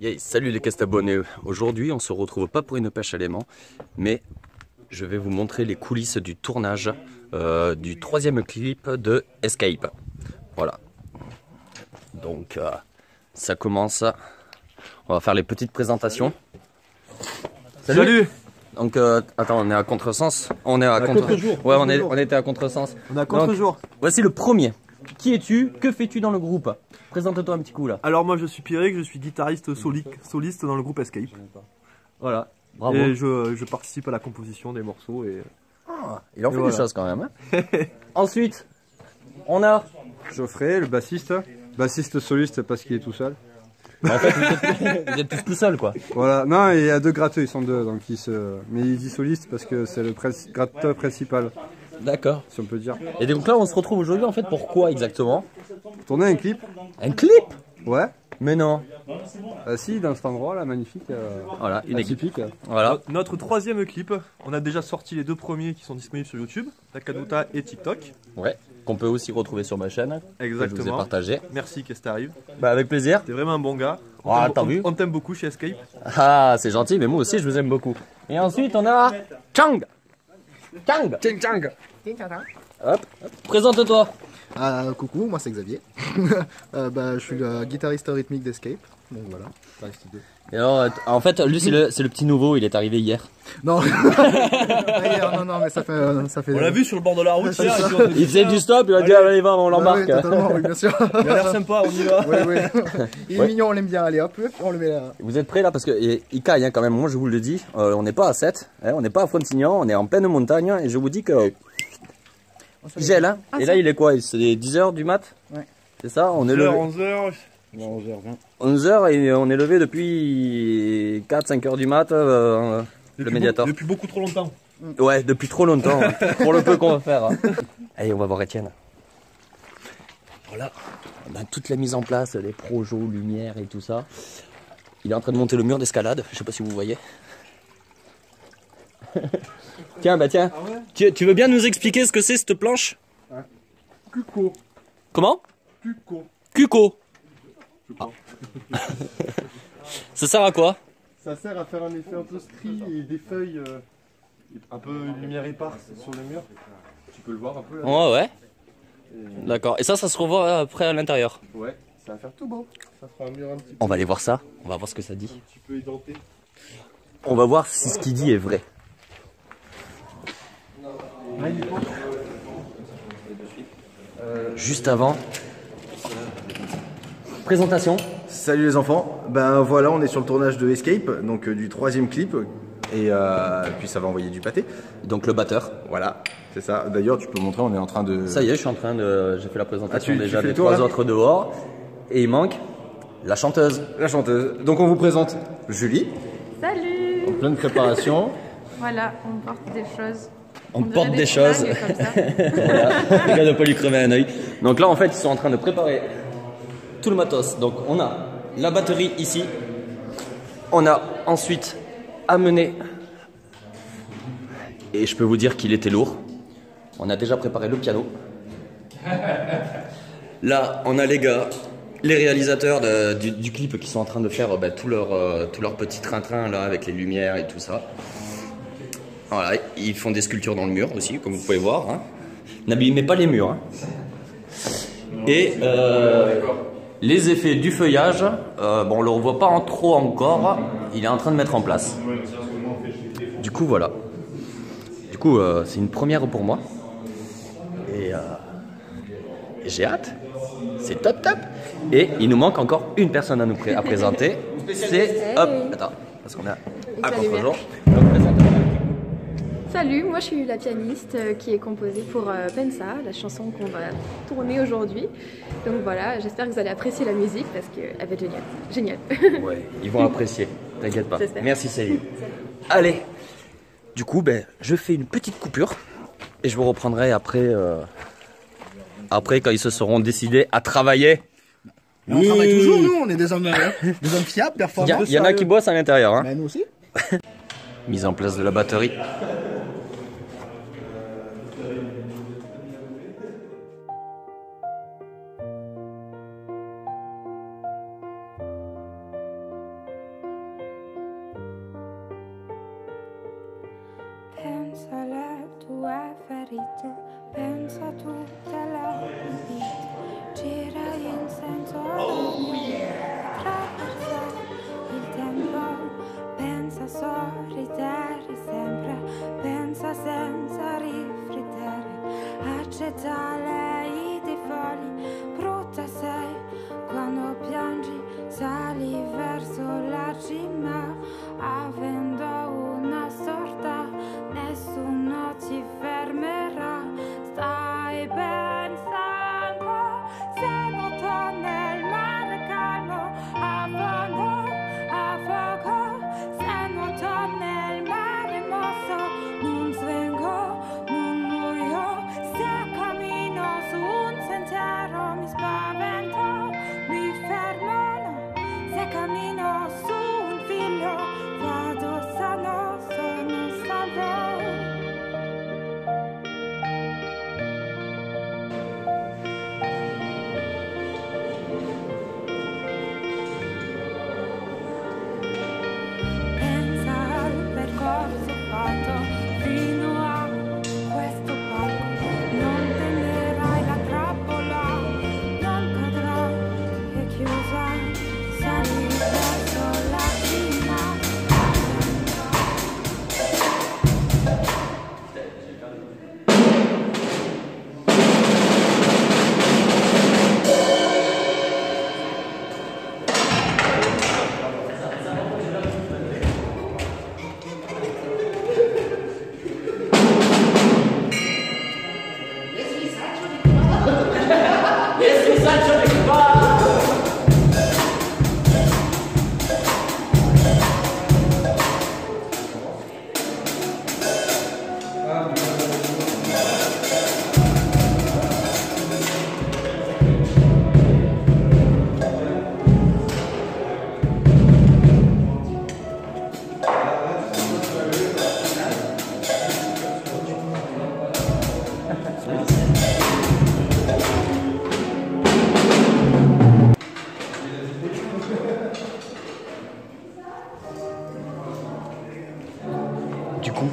Yay, salut les cast abonnés. Aujourd'hui, on se retrouve pas pour une pêche à l'aimant, mais je vais vous montrer les coulisses du tournage du 3e clip de Escape. Voilà. Donc, ça commence. On va faire les petites présentations. Salut. Donc, attends, on est à contresens. On est à contre-jour. Ouais, on était à contresens. On est à contre-jour. Voici le premier. Qui es-tu? Que fais-tu dans le groupe? Présente-toi un petit coup là. Alors moi je suis Pierrick, je suis guitariste soliste dans le groupe Escape. Voilà, bravo. Et je participe à la composition des morceaux et... Il en fait voilà. des choses quand même. Hein. Ensuite, on a... Geoffrey, le bassiste. Bassiste soliste parce qu'il est tout seul. En fait, vous êtes tous tout seuls quoi. Voilà, non, il y a deux gratteux, ils sont deux, donc mais il dit soliste parce que c'est le gratteur principal, D'accord. si on peut dire. Et donc là, on se retrouve aujourd'hui en fait pour quoi exactement? Tourner un clip. Un clip? Ouais. Mais non. Si, dans cet endroit là, magnifique. Voilà, une équipe. atypique. Voilà. Notre 3e clip, on a déjà sorti les 2 premiers qui sont disponibles sur YouTube, Takanuta et TikTok. Ouais. Qu'on peut aussi retrouver sur ma chaîne. Que je vous ai Exactement. partagé. Merci qu'est-ce t'arrive. Bah avec plaisir. T'es vraiment un bon gars. Ah, t'as vu? On t'aime beaucoup chez Escape. Ah, c'est gentil, mais moi aussi je vous aime beaucoup. Et ensuite, on a Chang. Chang. Chang. Hop. Présente-toi. Coucou, moi c'est Xavier. Je suis le guitariste rythmique d'Escape. Donc voilà, guitariste 2. Et alors, en fait, lui c'est le petit nouveau, il est arrivé hier. Non, non, mais ça fait. On l'a vu sur le bord de la route hier. Il faisait du stop, il a dit allez va, on l'embarque. Oui, totalement, oui, bien sûr. Il a l'air sympa, on y va. Oui. Il est mignon, on l'aime bien. Allez hop, on le met là. Vous êtes prêts là parce que il caille hein, quand même, moi je vous le dis, on n'est pas à 7, hein, on n'est pas à Frontignan, on est en pleine montagne et je vous dis que il gèle hein. Et là il est quoi? C'est 10h du mat? Ouais. C'est ça? On est levé 11h. 11h et on est levé depuis 4-5h du mat le médiator. Depuis beaucoup trop longtemps. Ouais, depuis trop longtemps, hein, pour le peu qu'on va faire. Hein. Allez, on va voir Étienne. Voilà, on a toute la mise en place, les projets, lumière et tout ça. Il est en train de monter le mur d'escalade, je sais pas si vous voyez. Tiens, tiens, tu veux bien nous expliquer ce que c'est cette planche? Cuco. Comment? Cuco. Cuco. Ah. Ça sert à quoi? Ça sert à faire un effet un peu stri et des feuilles un peu lumière éparse sur le mur. Tu peux le voir un peu là. Ouais. D'accord, et ça se revoit après à l'intérieur. Ouais, ça va faire tout beau. Ça fera un mur un petit peu. On va aller voir ça, on va voir ce que ça dit. Tu peux édenté. On va voir si ce qu'il dit est vrai. Juste avant, présentation. Salut les enfants, ben voilà on est sur le tournage de Escape, donc du 3e clip, et puis ça va envoyer du pâté. Donc le batteur. Voilà, c'est ça. D'ailleurs tu peux montrer, on est en train de... Ça y est, je suis en train de... J'ai fait la présentation tu déjà fais des le tour, 3 là autres dehors. Et il manque la chanteuse. La chanteuse. Donc on vous présente Julie. Salut! En pleine préparation. Voilà, on porte des choses. On dirait porte des choses. fringues comme ça. Voilà, les gars ne pas lui crever un œil. Donc là en fait ils sont en train de préparer tout le matos. Donc on a la batterie ici. On a ensuite amené, et je peux vous dire qu'il était lourd. On a déjà préparé le piano. Là on a les gars, les réalisateurs du clip qui sont en train de faire tout leur petit train-train là avec les lumières et tout ça. Voilà, ils font des sculptures dans le mur aussi, comme vous pouvez voir. Hein. N'abîmez pas les murs. Hein. Et les effets du feuillage, bon, on le revoit pas en trop encore. Il est en train de mettre en place. Du coup, voilà. Du coup, c'est une première pour moi. Et j'ai hâte. C'est top. Et il nous manque encore une personne à présenter. C'est hop, attends, parce qu'on a à contre-jour. Donc, présente-toi. Salut, moi je suis la pianiste qui est composée pour Pensa, la chanson qu'on va tourner aujourd'hui. Donc voilà, j'espère que vous allez apprécier la musique parce qu'elle va être géniale. Ouais, ils vont apprécier, t'inquiète pas. J'espère. Merci Céline. Allez, du coup, je fais une petite coupure et je vous reprendrai après, après quand ils se seront décidés à travailler. Mais on travaille toujours, nous, on est des hommes fiables, performants. Il y en a qui bossent à l'intérieur. Hein. Mais nous aussi. Mise en place de la batterie. pensa alle tue ferite, pensa a tutte le vite, gira in senso attraversa il tempo, pensa a sorridere sempre, pensa senza riflettere, accetta le idee folli, brutta sei quando piangi, sali verso la cima, avendo una sorta, nessuno ti fermerà, stai pensando, se nuoto nel mare calmo, affondo, affogo, se nuoto nel mare mosso, non svengo, non muoio, se cammino su un sentiero mi spavento, mi fermo, se cammino su un filo vado sano, sono salvo. Pensa al percorso fatto fino a questo palco, non temerai la trappola, non cadrà, è chiusa, sali verso la cima. Du coup,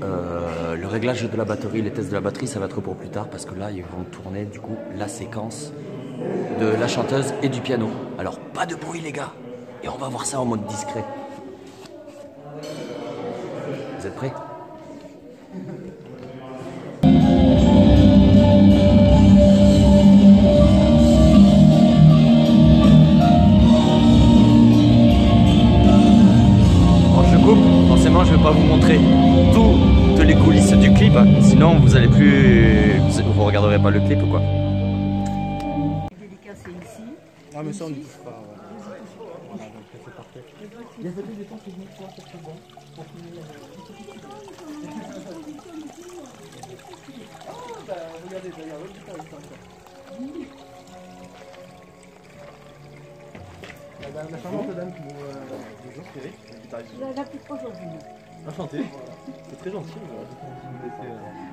le réglage de la batterie, les tests de la batterie, ça va être pour plus tard parce que là, ils vont tourner du coup la séquence de la chanteuse et du piano. Alors, pas de bruit les gars, et on va voir ça en mode discret. Vous êtes prêts ? Forcément, je vais pas vous montrer toutes les coulisses du clip, sinon vous allez plus, vous regarderez pas le clip ou quoi. Dédicacé ici. Ah mais ça on n'y touche pas. Voilà, donc c'est parfait. Il y a des temps que je me crois, c'est bon. Regardez d'ailleurs, le guitariste encore. La charmante dame qui nous inspirait, le guitariste. La plus proche aujourd'hui. Enchanté. C'est très gentil.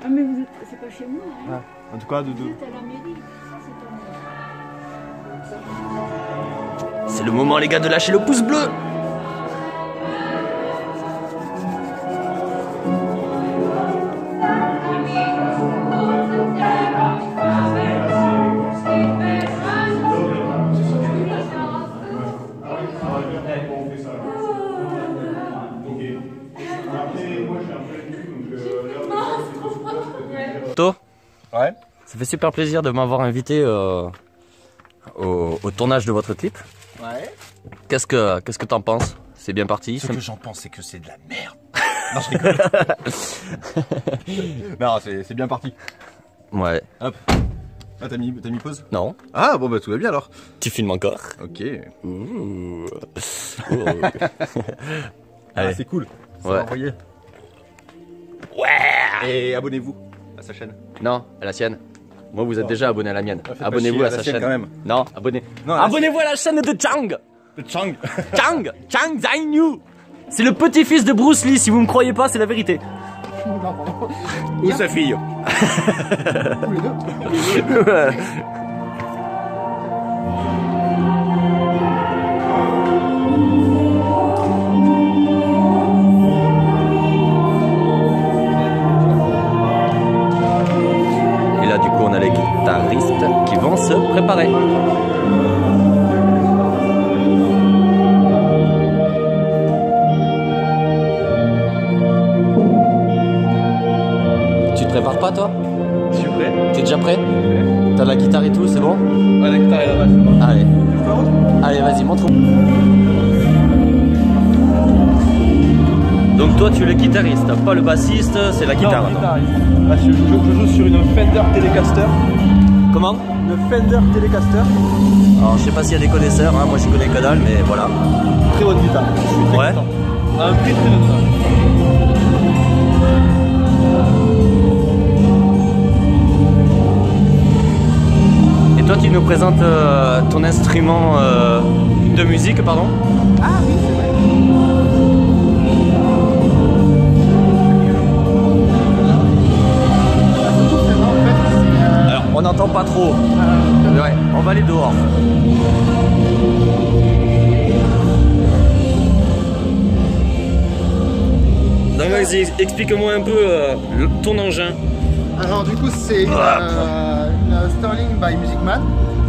Ah mais vous êtes, c'est pas chez moi. Hein. Ah, en tout cas, Vous êtes à la mairie. Ça c'est à moi. C'est le moment les gars de lâcher le pouce bleu. Ouais. Ça fait super plaisir de m'avoir invité au tournage de votre clip. Ouais. Qu'est-ce que t'en penses? C'est bien parti? Ce que j'en pense, c'est que c'est de la merde. Non, je rigole. Non, c'est bien parti. Ouais. Hop. Ah, t'as mis pause? Non. Ah, bon, bah tout va bien alors. Tu filmes encore? Ok. Ouh. Ah, Allez. c'est cool. Ça Ouais. va envoyer. Ouais. Et abonnez-vous à sa chaîne. Non, à la sienne. Moi, vous êtes déjà abonné à la mienne. faites pas Abonnez-vous chier, à sa la sienne chaîne. quand même. Non, abonnez. Non, Abonnez-vous à la chaîne de Chang. Le Chang. Chang Zainyu. C'est le petit-fils de Bruce Lee. Si vous me croyez pas, c'est la vérité. Ou sa fille. Tous les deux. toi tu es le guitariste, pas le bassiste, c'est la guitare. Non, guitariste. Ah, je joue sur une Fender Telecaster. Comment? Une Fender Telecaster. Alors je sais pas s'il y a des connaisseurs, hein, moi je connais que dalle, mais voilà. Très bonne guitare. Je suis très Ouais. content. À un prix très raisonnable. Et toi tu nous présentes ton instrument de musique, pardon? Ah oui, c'est vrai. Alors on n'entend pas trop. Ouais, on va aller dehors. Donc vas-y, explique-moi un peu ton engin. Alors du coup c'est une Sterling by Music Man,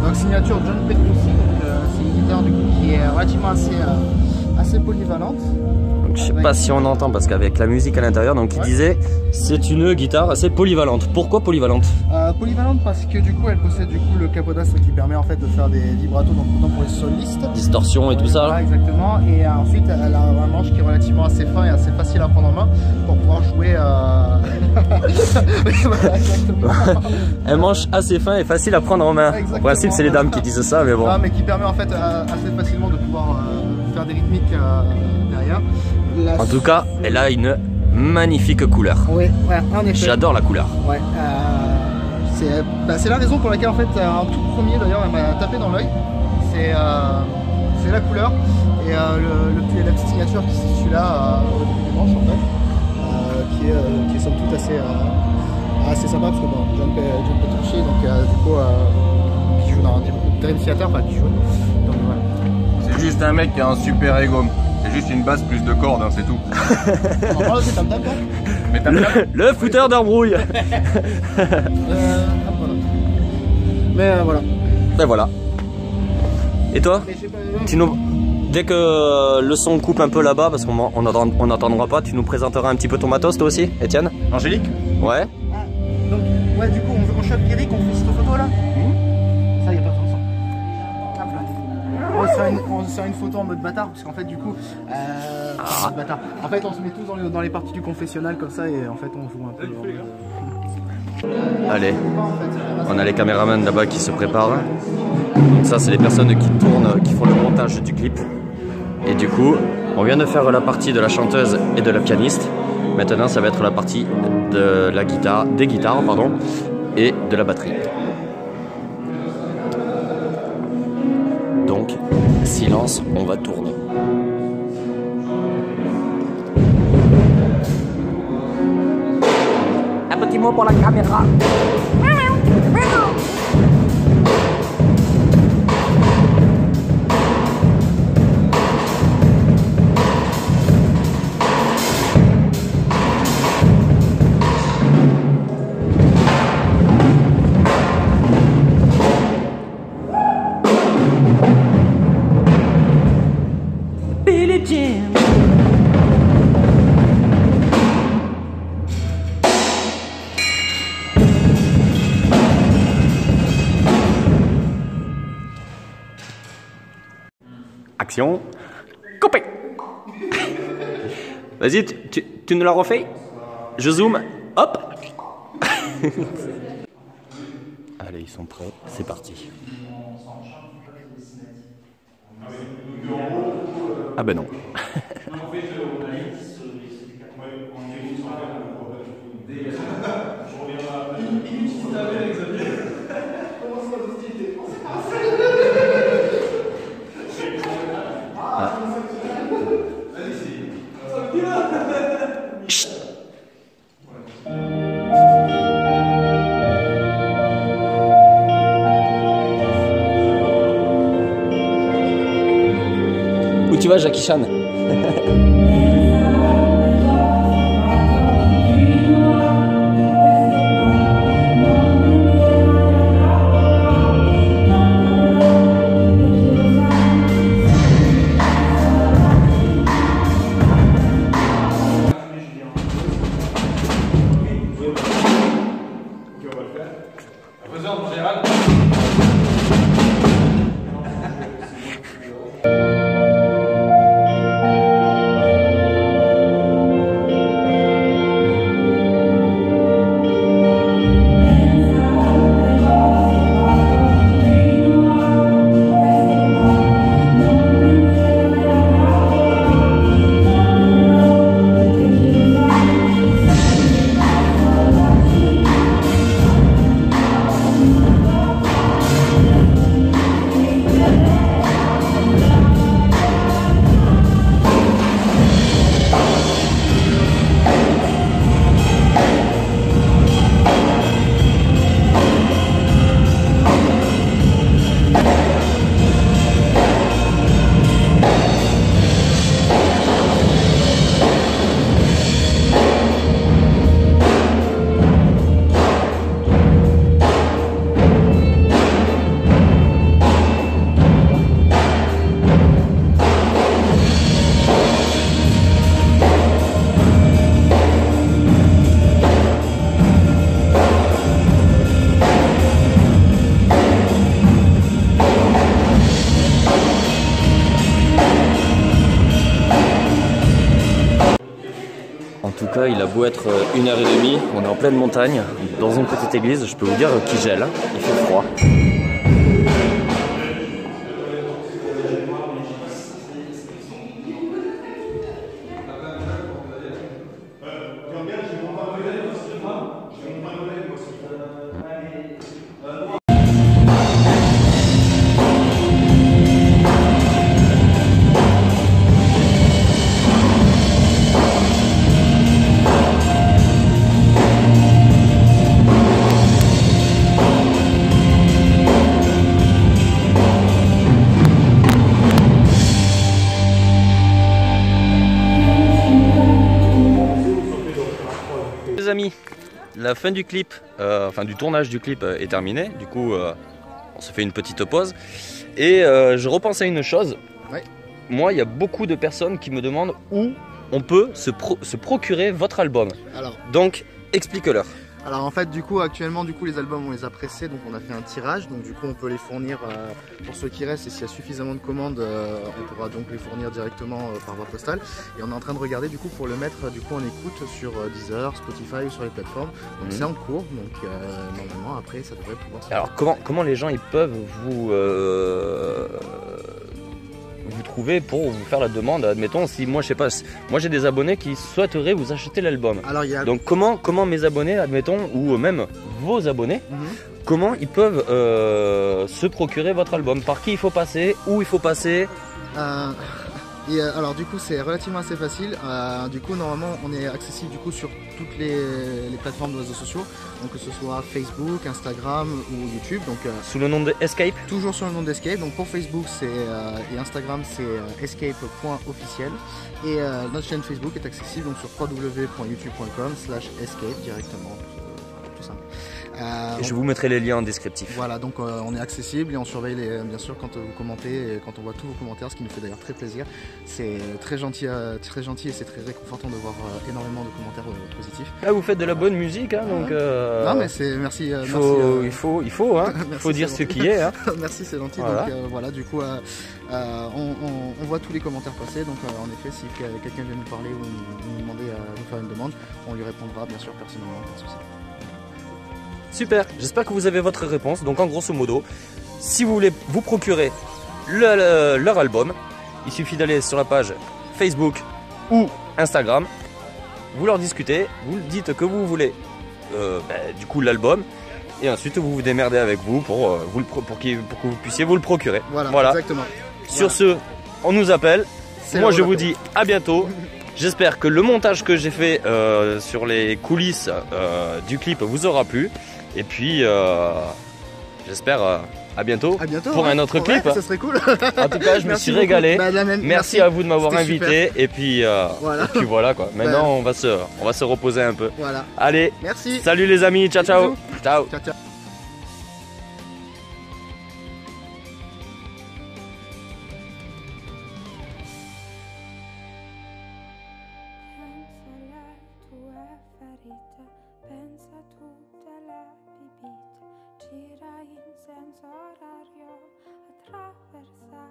donc signature John Petrucci, donc c'est une guitare du coup qui est relativement assez polyvalente. Donc, je sais pas si on entend parce qu'avec la musique à l'intérieur, donc il disait c'est une guitare assez polyvalente. Pourquoi polyvalente? Polyvalente parce que du coup elle possède du coup le capodastre qui permet en fait de faire des vibratos, donc autant pour les solistes. Distorsion et tout ça. Voilà, exactement. Et ensuite elle a un manche qui est relativement assez fin et assez facile à prendre en main pour pouvoir jouer. Voilà, exactement. Un manche assez fin et facile à prendre en main. Exactement. En principe c'est les dames qui disent ça, mais bon. Ah, mais qui permet en fait assez facilement de pouvoir faire des rythmiques derrière. En tout cas, elle a une magnifique couleur. Oui, ouais, en effet. J'adore la couleur. Ouais, c'est la raison pour laquelle en fait un tout premier d'ailleurs elle m'a tapé dans l'œil. C'est la couleur et la petite signature qui est celui-là au début du manche en fait, qui est somme toute assez sympa parce que bon, John Petrucci donc du coup qui joue dans Dream Theater, enfin qui joue. Donc voilà. C'est juste un mec qui a un super ego. C'est juste une basse plus de cordes, hein, c'est tout. On parle aussi tam-tam quoi. Mais t'as bien. Le fouteur d'embrouille. Voilà. Mais voilà. Ben voilà. Et toi, Mais je sais pas, tu nous... dès que le son coupe un peu là-bas, parce qu'on n'entendra pas, tu nous présenteras un petit peu ton matos toi aussi, Étienne? Angélique? Ouais. donc ouais du coup on chope Eric, on fait cette photo là. Ça y a pas besoin de son. On se fait une photo en mode bâtard parce qu'en fait du coup en mode bâtard. En fait on se met tous dans les parties du confessionnal comme ça et en fait on joue un peu. Allez, on a les caméramans là-bas qui se préparent. Donc ça c'est les personnes qui tournent, qui font le montage du clip. Et du coup, on vient de faire la partie de la chanteuse et de la pianiste. Maintenant ça va être la partie de la guitare, des guitares pardon, et de la batterie. Donc, silence, on va tourner. Un petit mot pour la caméra. Billie Jean. Action. Coupé. Vas-y, tu nous la refais? Je zoome. Hop. Allez, ils sont prêts. C'est parti. Ah ben non. Où tu vas, Jackie Chan? En tout cas, il a beau être 1h30, on est en pleine montagne, dans une petite église, je peux vous dire qu'il gèle, il fait froid. Les amis, la fin du clip, enfin du tournage du clip est terminée. Du coup, on se fait une petite pause. Et je repensais à une chose. Ouais. Moi, il y a beaucoup de personnes qui me demandent où on peut se procurer votre album. Alors, Donc, explique-leur. Alors en fait du coup actuellement les albums on les a pressés, donc on a fait un tirage, donc du coup on peut les fournir pour ceux qui restent, et s'il y a suffisamment de commandes on pourra donc les fournir directement par voie postale, et on est en train de regarder du coup pour le mettre du coup en écoute sur Deezer, Spotify ou sur les plateformes, donc c'est en cours, donc normalement après ça devrait pouvoir se Alors comment les gens ils peuvent vous trouver pour vous faire la demande? Admettons, si moi je sais pas, moi j'ai des abonnés qui souhaiteraient vous acheter l'album. Alors, il y a... Donc comment mes abonnés, admettons, ou même vos abonnés, comment ils peuvent se procurer votre album? Par qui il faut passer? Où il faut passer? Alors du coup c'est relativement assez facile, du coup normalement on est accessible du coup sur toutes les plateformes de réseaux sociaux, donc que ce soit Facebook, Instagram ou YouTube, donc sous le nom de Escape. Toujours sur le nom d'Escape, donc pour Facebook et Instagram c'est escape.officiel, et notre chaîne Facebook est accessible donc sur www.youtube.com/escape directement, tout simple. Je vous mettrai les liens en descriptif. Voilà, donc on est accessible et on surveille bien sûr quand vous commentez, et quand on voit tous vos commentaires, ce qui nous fait d'ailleurs très plaisir. C'est très gentil et c'est très réconfortant de voir énormément de commentaires positifs. Là vous faites de la bonne musique, hein, donc non mais c'est merci. Il faut hein, faut dire ce qui est. Hein. Merci, c'est gentil. Voilà. Donc voilà, du coup on voit tous les commentaires passer, donc en effet si quelqu'un vient nous parler ou nous demander nous faire une demande, on lui répondra bien sûr personnellement, pas de souci. Super, j'espère que vous avez votre réponse. Donc en grosso modo, si vous voulez vous procurer leur album, il suffit d'aller sur la page Facebook ou Instagram, vous leur discutez, vous dites que vous voulez du coup l'album, et ensuite vous vous démerdez avec vous pour que vous puissiez vous le procurer. Voilà. Exactement. Sur ce, on nous appelle. Moi je vous dis à bientôt. J'espère que le montage que j'ai fait sur les coulisses du clip vous aura plu. Et puis, j'espère à bientôt pour un autre clip. Ça serait cool. En tout cas, je me suis régalé. Merci à vous de m'avoir invité. Super. Et puis voilà quoi. Maintenant, on va se reposer un peu. Voilà. Allez, merci. Salut les amis. Ciao, ciao. Ciao. Ciao, ciao. Pensa tutte le bibite, gira in senso orario, attraversa